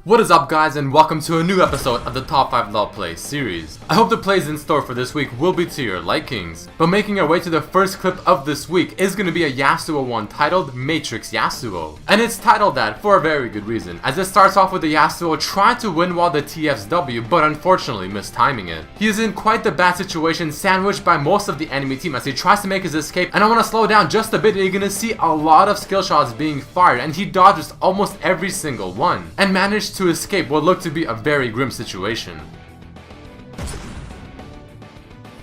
What is up, guys, and welcome to a new episode of the Top 5 LoL Play series. I hope the plays in store for this week will be to your likings. But making our way to the first clip of this week is going to be a Yasuo one titled Matrix Yasuo. And it's titled that for a very good reason, as it starts off with the Yasuo trying to win while the TF's W, but unfortunately mistiming it. He is in quite the bad situation, sandwiched by most of the enemy team as he tries to make his escape, and I want to slow down just a bit and you're going to see a lot of skill shots being fired, and he dodges almost every single one, and managed to escape what looked to be a very grim situation.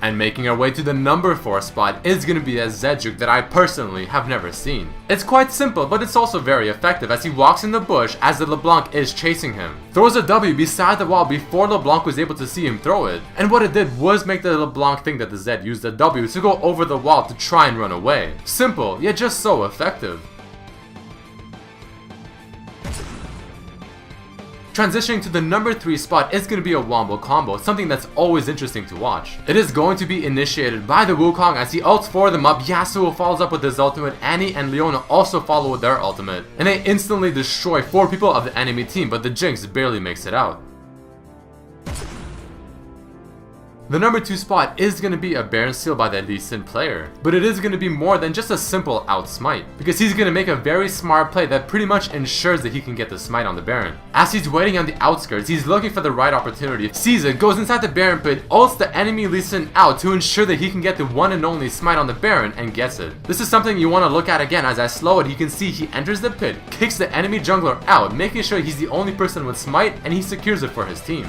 And making our way to the number 4 spot is going to be a Zed juke that I personally have never seen. It's quite simple, but it's also very effective as he walks in the bush as the LeBlanc is chasing him. Throws a W beside the wall before LeBlanc was able to see him throw it. And what it did was make the LeBlanc think that the Zed used the W to go over the wall to try and run away. Simple, yet just so effective. Transitioning to the number 3 spot is going to be a Wombo combo, something that's always interesting to watch. It is going to be initiated by the Wukong as he ults 4 of them up, Yasuo follows up with his ultimate, Annie and Leona also follow with their ultimate, and they instantly destroy 4 people of the enemy team, but the Jinx barely makes it out. The number 2 spot is going to be a Baron steal by the Lee Sin player, but it is going to be more than just a simple out smite, because he's going to make a very smart play that pretty much ensures that he can get the smite on the Baron. As he's waiting on the outskirts, he's looking for the right opportunity, sees it, goes inside the Baron pit, ults the enemy Lee Sin out to ensure that he can get the one and only smite on the Baron and gets it. This is something you want to look at again. As I slow it, you can see he enters the pit, kicks the enemy jungler out, making sure he's the only person with smite, and he secures it for his team.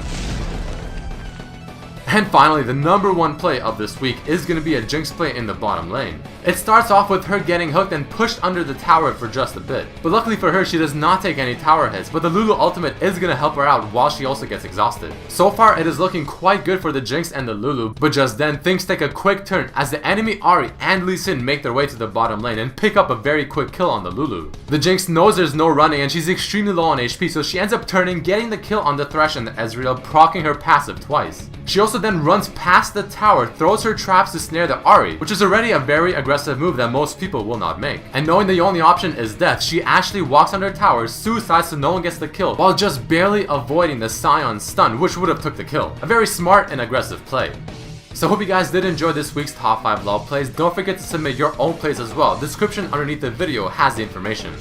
And finally, the number 1 play of this week is going to be a Jinx play in the bottom lane. It starts off with her getting hooked and pushed under the tower for just a bit. But luckily for her, she does not take any tower hits, but the Lulu ultimate is going to help her out while she also gets exhausted. So far, it is looking quite good for the Jinx and the Lulu, but just then, things take a quick turn as the enemy Ahri and Lee Sin make their way to the bottom lane and pick up a very quick kill on the Lulu. The Jinx knows there's no running and she's extremely low on HP, so she ends up turning, getting the kill on the Thresh and the Ezreal, proccing her passive twice. She also then runs past the tower, throws her traps to snare the Ahri, which is already a very aggressive move that most people will not make. And knowing the only option is death, she actually walks under tower, suicides so no one gets the kill, while just barely avoiding the Scion stun, which would have took the kill. A very smart and aggressive play. So hope you guys did enjoy this week's top 5 LoL plays. Don't forget to submit your own plays as well. Description underneath the video has the information.